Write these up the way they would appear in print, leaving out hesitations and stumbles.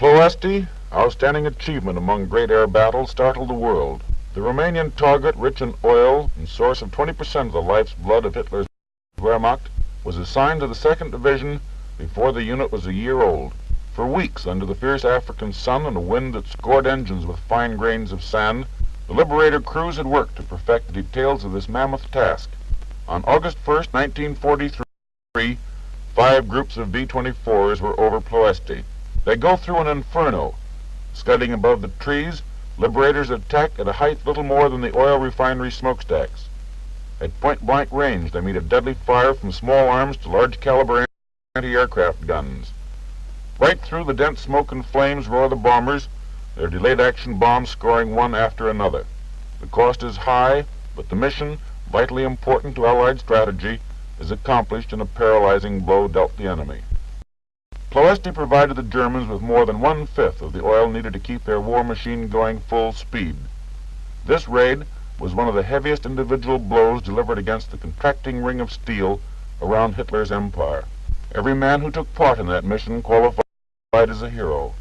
Ploesti, outstanding achievement among great air battles, startled the world. The Romanian target, rich in oil and source of 20% of the life's blood of Hitler's Wehrmacht, was assigned to the 2nd Division before the unit was a year old. For weeks, under the fierce African sun and a wind that scored engines with fine grains of sand, the Liberator crews had worked to perfect the details of this mammoth task. On August 1st, 1943, 5 groups of B-24s were over Ploesti. They go through an inferno. Scudding above the trees, Liberators attack at a height little more than the oil refinery smokestacks. At point-blank range, they meet a deadly fire from small arms to large-caliber anti-aircraft guns. Right through the dense smoke and flames roar the bombers, their delayed-action bombs scoring one after another. The cost is high, but the mission, vitally important to Allied strategy, is accomplished in a paralyzing blow dealt the enemy. Ploesti provided the Germans with more than 1/5 of the oil needed to keep their war machine going full speed. This raid was one of the heaviest individual blows delivered against the contracting ring of steel around Hitler's empire. Every man who took part in that mission qualified as a hero.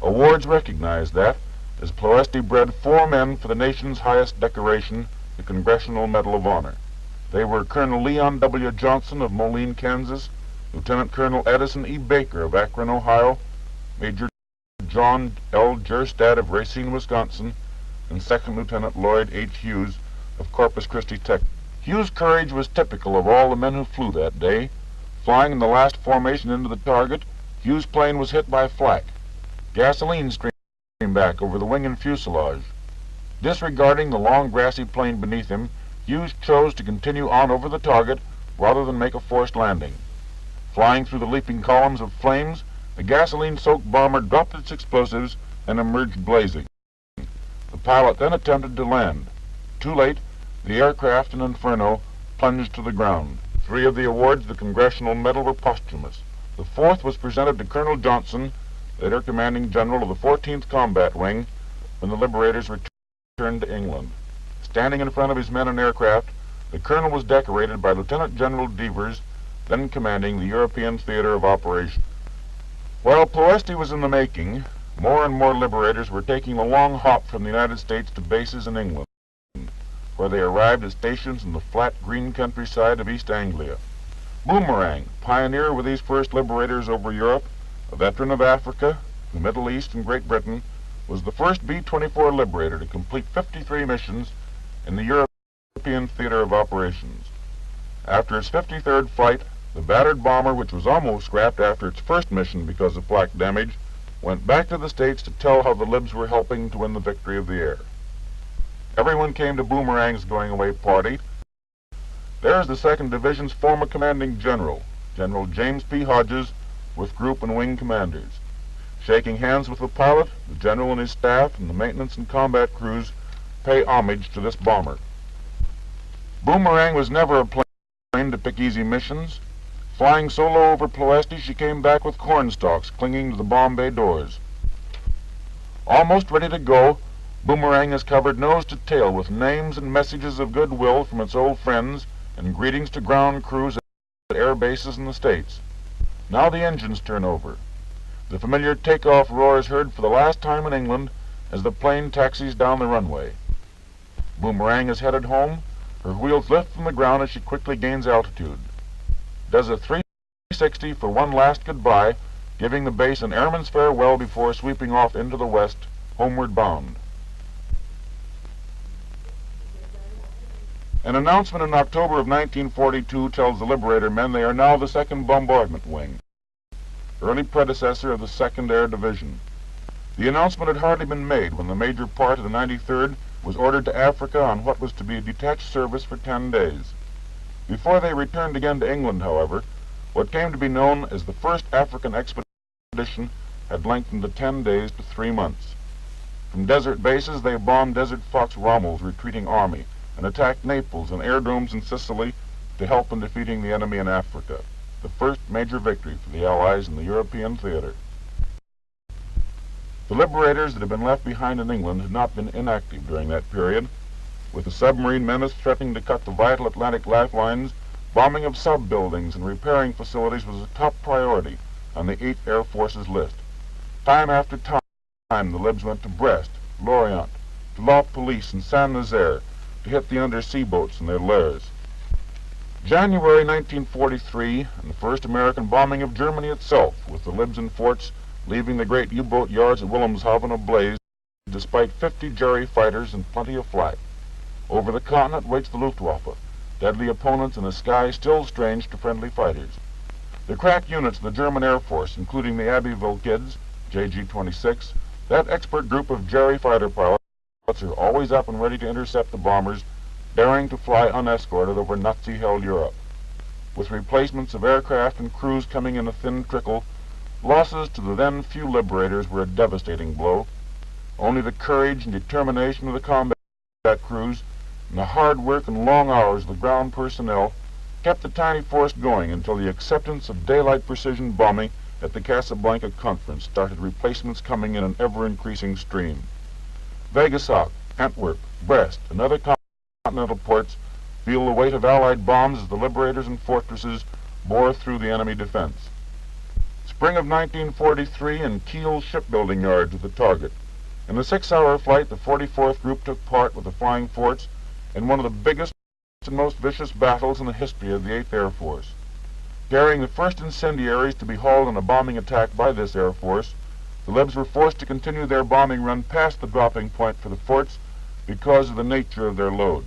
Awards recognized that, as Ploesti bred 4 men for the nation's highest decoration, the Congressional Medal of Honor. They were Colonel Leon W. Johnson of Moline, Kansas, Lieutenant Colonel Edison E. Baker of Akron, Ohio, Major John L. Jerstad of Racine, Wisconsin, and Second Lieutenant Lloyd H. Hughes of Corpus Christi, Texas. Hughes' courage was typical of all the men who flew that day. Flying in the last formation into the target, Hughes' plane was hit by flak. Gasoline streamed back over the wing and fuselage. Disregarding the long grassy plain beneath him, Hughes chose to continue on over the target rather than make a forced landing. Flying through the leaping columns of flames, the gasoline-soaked bomber dropped its explosives and emerged blazing. The pilot then attempted to land. Too late, the aircraft in inferno plunged to the ground. 3 of the awards of the Congressional Medal were posthumous. The 4th was presented to Colonel Johnson, later commanding general of the 14th Combat Wing, when the Liberators returned to England. Standing in front of his men and aircraft, the colonel was decorated by Lieutenant General Devers, then commanding the European Theater of Operations. While Ploesti was in the making, more and more Liberators were taking the long hop from the United States to bases in England, where they arrived at stations in the flat green countryside of East Anglia. Boomerang, pioneer with these first Liberators over Europe, a veteran of Africa, the Middle East, and Great Britain, was the first B-24 Liberator to complete 53 missions in the European Theater of Operations. After its 53rd flight, the battered bomber, which was almost scrapped after its first mission because of flak damage, went back to the States to tell how the Libs were helping to win the victory of the air. Everyone came to Boomerang's going-away party. There is the 2nd Division's former commanding general, General James P. Hodges, with group and wing commanders. Shaking hands with the pilot, the general and his staff, and the maintenance and combat crews pay homage to this bomber. Boomerang was never a plane to pick easy missions. Flying solo over Ploesti, she came back with cornstalks clinging to the bomb bay doors. Almost ready to go, Boomerang is covered nose to tail with names and messages of goodwill from its old friends and greetings to ground crews at air bases in the States. Now the engines turn over. The familiar takeoff roar is heard for the last time in England as the plane taxis down the runway. Boomerang is headed home. Her wheels lift from the ground as she quickly gains altitude. Does a 360 for one last goodbye, giving the base an airman's farewell before sweeping off into the west, homeward bound. An announcement in October of 1942 tells the Liberator men they are now the 2nd Bombardment Wing, early predecessor of the 2nd Air Division. The announcement had hardly been made when the major part of the 93rd was ordered to Africa on what was to be a detached service for 10 days. Before they returned again to England, however, what came to be known as the first African expedition had lengthened to 10 days to 3 months. From desert bases, they bombed Desert Fox Rommel's retreating army and attacked Naples and airdromes in Sicily to help in defeating the enemy in Africa, the first major victory for the Allies in the European theater. The Liberators that had been left behind in England had not been inactive during that period. With the submarine menace threatening to cut the vital Atlantic lifelines, bombing of sub-buildings and repairing facilities was a top priority on the 8th Air Force's list. Time after time, the Libs went to Brest, Lorient, to La Police, and Saint-Nazaire to hit the undersea boats in their lairs. January 1943, and the first American bombing of Germany itself, with the Libs and forts leaving the great U-boat yards at Wilhelmshaven ablaze, despite 50 Jerry fighters and plenty of flak. Over the continent waits the Luftwaffe, deadly opponents in a sky still strange to friendly fighters. The crack units of the German Air Force, including the Abbeville Kids, JG-26, that expert group of Jerry fighter pilots are always up and ready to intercept the bombers, daring to fly unescorted over Nazi-held Europe. With replacements of aircraft and crews coming in a thin trickle, losses to the then few liberators were a devastating blow. Only the courage and determination of the combat crews and the hard work and long hours of the ground personnel kept the tiny force going until the acceptance of daylight precision bombing at the Casablanca Conference started replacements coming in an ever-increasing stream. Vegasoc, Antwerp, Brest, and other continental ports feel the weight of Allied bombs as the liberators and fortresses bore through the enemy defense. Spring of 1943, and Kiel's shipbuilding yards were the target. In the 6-hour flight, the 44th Group took part with the Flying Forts in one of the biggest and most vicious battles in the history of the 8th Air Force. Carrying the first incendiaries to be hauled in a bombing attack by this Air Force, the Libs were forced to continue their bombing run past the dropping point for the forts because of the nature of their load.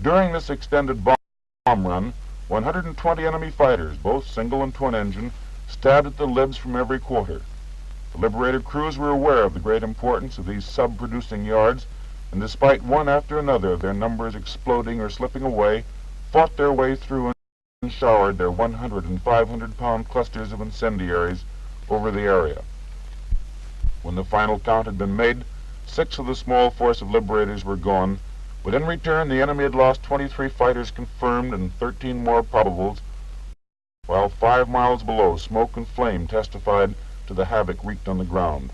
During this extended bomb run, 120 enemy fighters, both single and twin engine, stabbed at the Libs from every quarter. The Liberator crews were aware of the great importance of these sub-producing yards, and despite one after another of their numbers exploding or slipping away, fought their way through and showered their 100 and 500-pound clusters of incendiaries over the area. When the final count had been made, 6 of the small force of liberators were gone, but in return the enemy had lost 23 fighters confirmed and 13 more probables, while 5 miles below smoke and flame testified to the havoc wreaked on the ground.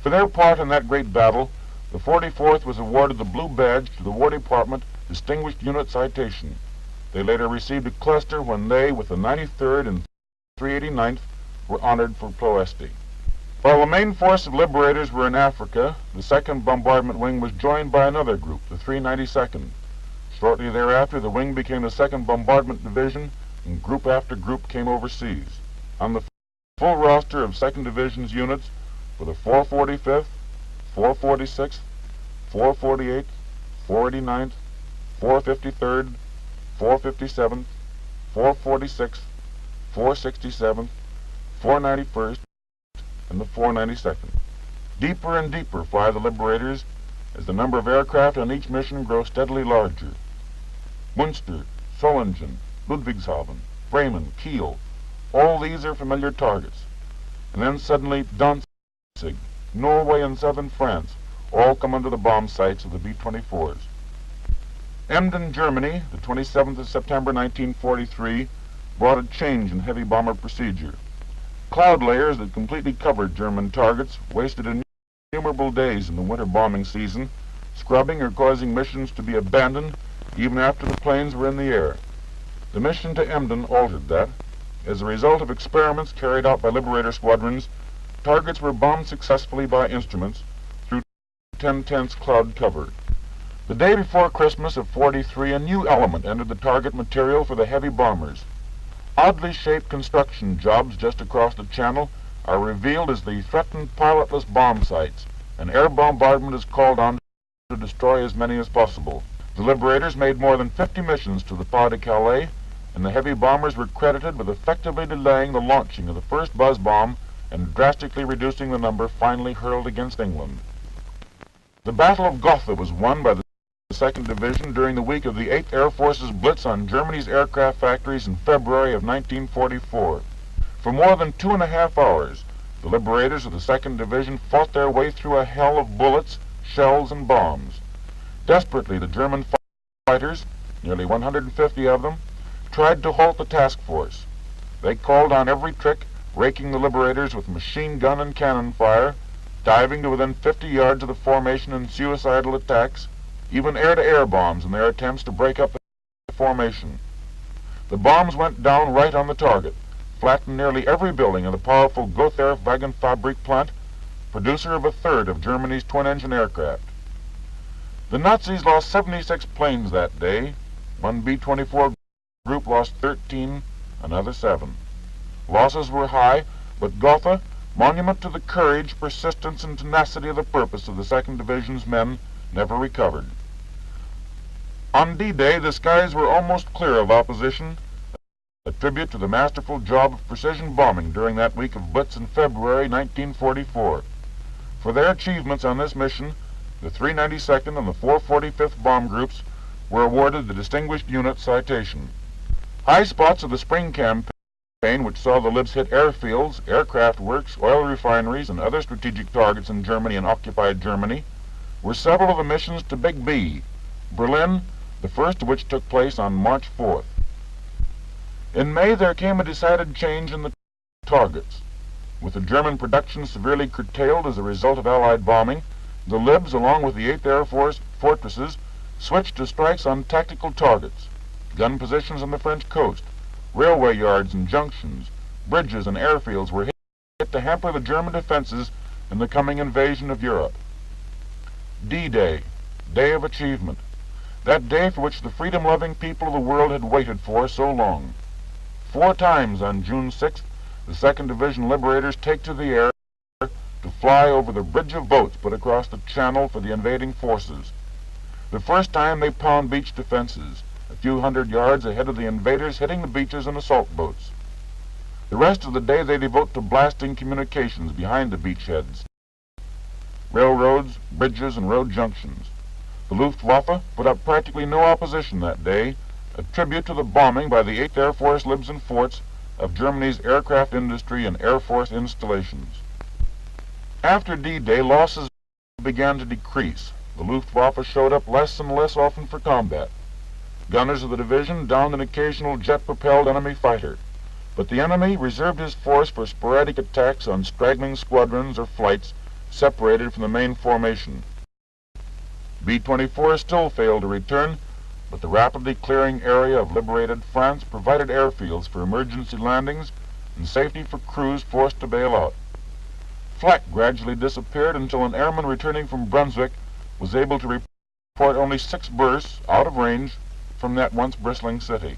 For their part in that great battle, the 44th was awarded the Blue Badge to the War Department Distinguished Unit Citation. They later received a cluster when they, with the 93rd and 389th, were honored for Ploesti. While the main force of liberators were in Africa, the 2nd Bombardment Wing was joined by another group, the 392nd. Shortly thereafter, the wing became the 2nd Bombardment Division, and group after group came overseas. On the full roster of 2nd Division's units were the 445th, 446th, 448th, 489th, 453rd, 457th, 446th, 467th, 491st, and the 492nd. Deeper and deeper fly the liberators as the number of aircraft on each mission grows steadily larger. Munster, Solingen, Ludwigshafen, Bremen, Kiel, all these are familiar targets. And then suddenly Danzig, Norway, and southern France all come under the bomb sights of the B-24s. Emden, Germany, the 27th of September 1943, brought a change in heavy bomber procedure. Cloud layers that completely covered German targets wasted innumerable days in the winter bombing season, scrubbing or causing missions to be abandoned even after the planes were in the air. The mission to Emden altered that. As a result of experiments carried out by Liberator squadrons, targets were bombed successfully by instruments through 10/10 cloud cover. The day before Christmas of '43, a new element entered the target material for the heavy bombers. Oddly shaped construction jobs just across the channel are revealed as the threatened pilotless bomb sites, and air bombardment is called on to destroy as many as possible. The Liberators made more than 50 missions to the Pas-de-Calais, and the heavy bombers were credited with effectively delaying the launching of the first buzz bomb and drastically reducing the number finally hurled against England. The Battle of Gotha was won by the 2nd Division during the week of the 8th Air Force's blitz on Germany's aircraft factories in February of 1944. For more than 2.5 hours, the Liberators of the 2nd Division fought their way through a hell of bullets, shells, and bombs. Desperately, the German fighters, nearly 150 of them, tried to halt the task force. They called on every trick, raking the Liberators with machine gun and cannon fire, diving to within 50 yards of the formation in suicidal attacks, even air-to-air bombs in their attempts to break up the formation. The bombs went down right on the target, flattened nearly every building in the powerful Gotha Wagenfabrik plant, producer of a third of Germany's twin-engine aircraft. The Nazis lost 76 planes that day. One B-24 group lost 13, another 7. Losses were high, but Gotha, monument to the courage, persistence, and tenacity of the purpose of the 2nd Division's men, never recovered. On D-Day, the skies were almost clear of opposition, a tribute to the masterful job of precision bombing during that week of Blitz in February 1944. For their achievements on this mission, the 392nd and the 445th Bomb Groups were awarded the Distinguished Unit Citation. High spots of the spring campaign, which saw the Libs hit airfields, aircraft works, oil refineries, and other strategic targets in Germany and occupied Germany, were several of the missions to Big B, Berlin, the first of which took place on March 4th. In May there came a decided change in the targets. With the German production severely curtailed as a result of Allied bombing, the Libs, along with the 8th Air Force fortresses, switched to strikes on tactical targets, gun positions on the French coast, railway yards and junctions, bridges and airfields were hit to hamper the German defenses in the coming invasion of Europe. D-Day, Day of Achievement, that day for which the freedom-loving people of the world had waited for so long. 4 times on June 6th, the 2nd Division Liberators take to the air to fly over the bridge of boats put across the channel for the invading forces. The first time they pound beach defenses, a few hundred yards ahead of the invaders, hitting the beaches and assault boats. The rest of the day they devote to blasting communications behind the beachheads, railroads, bridges, and road junctions. The Luftwaffe put up practically no opposition that day, a tribute to the bombing by the 8th Air Force Libs and forts of Germany's aircraft industry and Air Force installations. After D-Day, losses began to decrease. The Luftwaffe showed up less and less often for combat. Gunners of the division downed an occasional jet-propelled enemy fighter, but the enemy reserved his force for sporadic attacks on straggling squadrons or flights separated from the main formation. B-24 still failed to return, but the rapidly clearing area of liberated France provided airfields for emergency landings and safety for crews forced to bail out. Flak gradually disappeared until an airman returning from Brunswick was able to report only 6 bursts out of range from that once bristling city.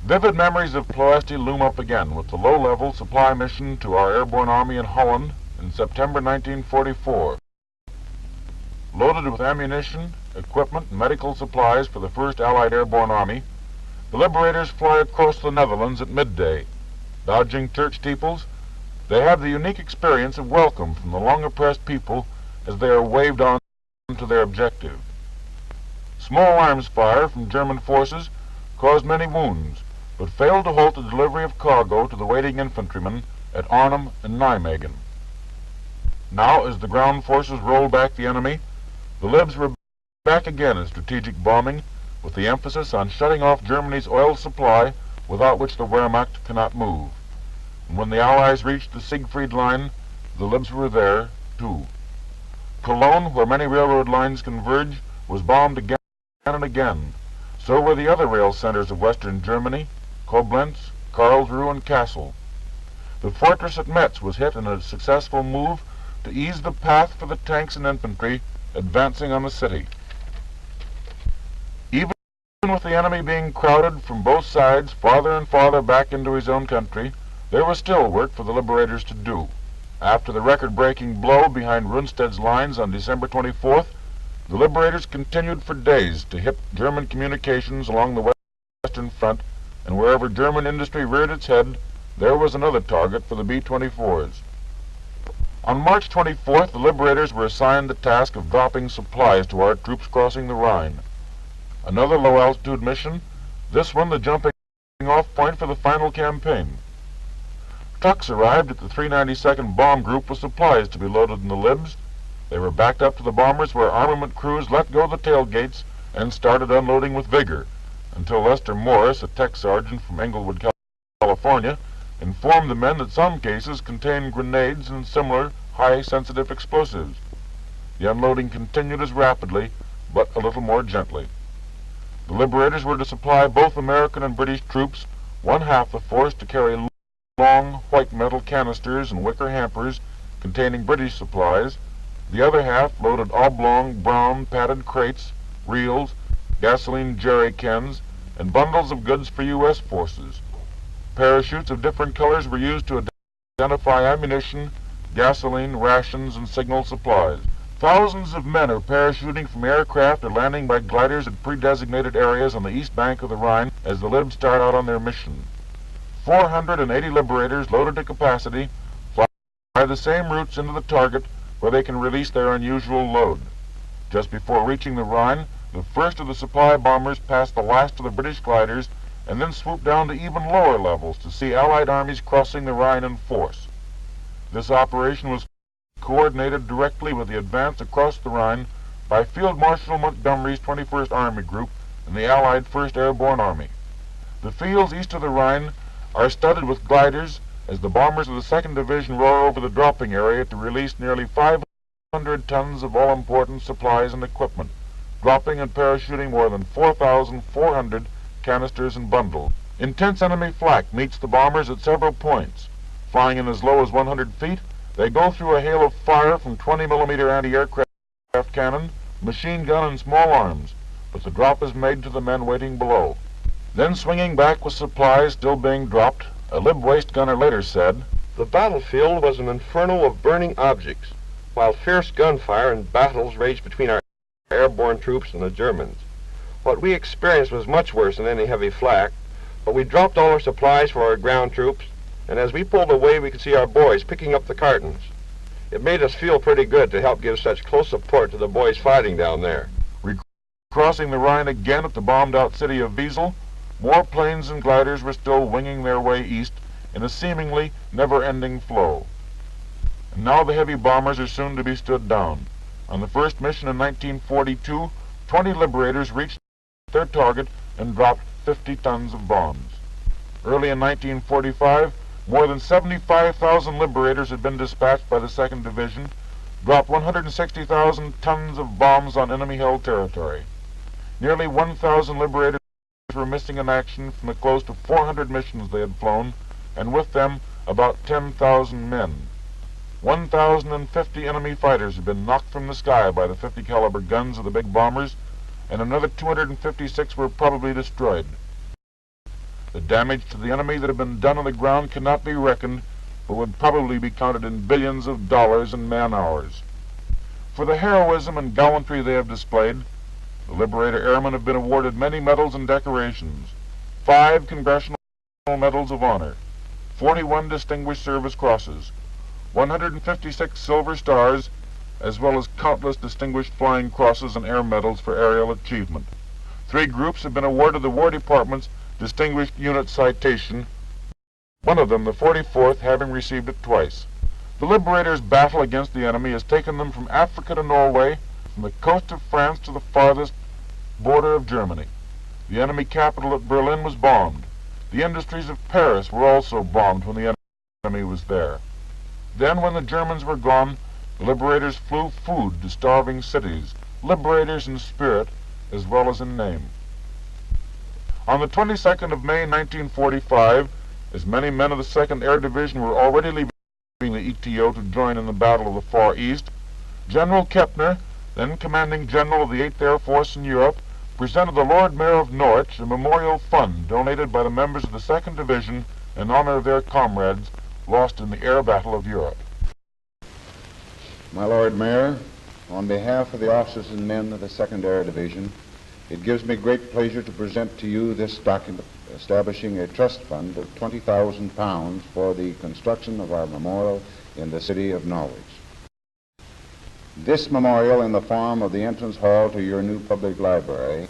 Vivid memories of Ploesti loom up again with the low-level supply mission to our airborne army in Holland in September 1944. Loaded with ammunition, equipment, and medical supplies for the 1st Allied Airborne Army, the Liberators fly across the Netherlands at midday. Dodging church steeples, they have the unique experience of welcome from the long-oppressed people as they are waved on to their objective. Small arms fire from German forces caused many wounds, but failed to halt the delivery of cargo to the waiting infantrymen at Arnhem and Nijmegen. Now, as the ground forces rolled back the enemy, the Libs were back again in strategic bombing, with the emphasis on shutting off Germany's oil supply, without which the Wehrmacht cannot move. And when the Allies reached the Siegfried Line, the Libs were there, too. Cologne, where many railroad lines converge, was bombed again and again. So were the other rail centers of western Germany, Koblenz, Karlsruhe, and Kassel. The fortress at Metz was hit in a successful move to ease the path for the tanks and infantry advancing on the city. Even with the enemy being crowded from both sides farther and farther back into his own country, there was still work for the Liberators to do. After the record-breaking blow behind Rundstedt's lines on December 24th, the Liberators continued for days to hit German communications along the Western Front, and wherever German industry reared its head, there was another target for the B-24s. On March 24th, the Liberators were assigned the task of dropping supplies to our troops crossing the Rhine. Another low-altitude mission, this one the jumping-off point for the final campaign. Trucks arrived at the 392nd Bomb Group with supplies to be loaded in the Libs. They were backed up to the bombers where armament crews let go the tailgates and started unloading with vigor, until Lester Morris, a tech sergeant from Englewood, California, informed the men that some cases contained grenades and similar high-sensitive explosives. The unloading continued as rapidly, but a little more gently. The liberators were to supply both American and British troops, one half the force to carry long white metal canisters and wicker hampers containing British supplies, the other half loaded oblong brown padded crates, reels, gasoline jerry cans, and bundles of goods for U.S. forces. Parachutes of different colors were used to identify ammunition, gasoline, rations, and signal supplies. Thousands of men are parachuting from aircraft or landing by gliders at pre-designated areas on the east bank of the Rhine as the Libs start out on their mission. 480 liberators loaded to capacity fly the same routes into the target where they can release their unusual load. Just before reaching the Rhine, the first of the supply bombers passed the last of the British gliders and then swooped down to even lower levels to see Allied armies crossing the Rhine in force. This operation was coordinated directly with the advance across the Rhine by Field Marshal Montgomery's 21st Army Group and the Allied 1st Airborne Army. The fields east of the Rhine are studded with gliders as the bombers of the 2nd Division roar over the dropping area to release nearly 500 tons of all-important supplies and equipment, dropping and parachuting more than 4,400 canisters and bundles. Intense enemy flak meets the bombers at several points. Flying in as low as 100 feet, they go through a hail of fire from 20mm anti-aircraft cannon, machine gun, and small arms, but the drop is made to the men waiting below. Then swinging back with supplies still being dropped, a Lib waist gunner later said, "The battlefield was an inferno of burning objects, while fierce gunfire and battles raged between our airborne troops and the Germans. What we experienced was much worse than any heavy flak, but we dropped all our supplies for our ground troops, and as we pulled away we could see our boys picking up the cartons. It made us feel pretty good to help give such close support to the boys fighting down there." Crossing the Rhine again at the bombed-out city of Wiesel, more planes and gliders were still winging their way east in a seemingly never-ending flow. And now the heavy bombers are soon to be stood down. On the first mission in 1942, 20 liberators reached their target and dropped 50 tons of bombs. Early in 1945, more than 75,000 liberators had been dispatched by the 2nd Division, dropped 160,000 tons of bombs on enemy-held territory. Nearly 1,000 liberators were missing in action from the close to 400 missions they had flown, and with them about 10,000 men. 1,050 enemy fighters had been knocked from the sky by the 50 caliber guns of the big bombers, and another 256 were probably destroyed. The damage to the enemy that had been done on the ground cannot be reckoned, but would probably be counted in billions of dollars and man-hours. For the heroism and gallantry they have displayed, the Liberator Airmen have been awarded many medals and decorations: 5 Congressional Medals of Honor, 41 Distinguished Service Crosses, 156 Silver Stars, as well as countless Distinguished Flying Crosses and Air Medals for aerial achievement. 3 groups have been awarded the War Department's Distinguished Unit Citation, one of them, the 44th, having received it twice. The Liberators' battle against the enemy has taken them from Africa to Norway, from the coast of France to the farthest border of Germany. The enemy capital at Berlin was bombed. The industries of Paris were also bombed when the enemy was there. Then, when the Germans were gone, the Liberators flew food to starving cities, liberators in spirit as well as in name. On the 22nd of May 1945, as many men of the 2nd Air Division were already leaving the ETO to join in the Battle of the Far East, General Kepner, then commanding general of the 8th Air Force in Europe, presented the Lord Mayor of Norwich a memorial fund donated by the members of the 2nd Division in honor of their comrades lost in the air battle of Europe. My Lord Mayor, on behalf of the officers and men of the 2nd Air Division, it gives me great pleasure to present to you this document establishing a trust fund of £20,000 for the construction of our memorial in the city of Norwich. This memorial, in the form of the entrance hall to your new public library,